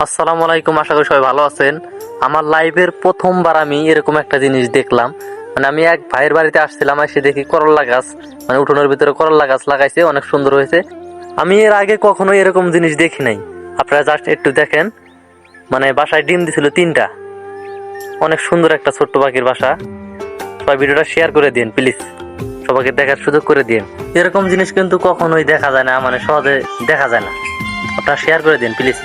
আসসালামু আলাইকুম, আশা করি সবাই ভালো আছেন। আমার লাইফের প্রথমবার আমি এরকম একটা জিনিস দেখলাম। মানে আমি এক ভাইয়ের বাড়িতে আসছিলাম, এসে দেখি করল্লা গাছ, মানে উঠোনের ভিতরে করল্লা গাছ লাগাইছে, অনেক সুন্দর হয়েছে। আমি এর আগে কখনো এরকম জিনিস দেখি নাই। আপনারা জাস্ট একটু দেখেন, মানে বাসায় ডিম দিছিল 3টা। অনেক সুন্দর একটা ছোট্ট পাখির বাসা। সবাই ভিডিওটা শেয়ার করে দিন প্লিজ, সবাইকে দেখার সুযোগ করে দিন। এরকম জিনিস কিন্তু কখনোই দেখা যায় না, মানে সহজে দেখা যায় না। আপনারা শেয়ার করে দিন প্লিজ।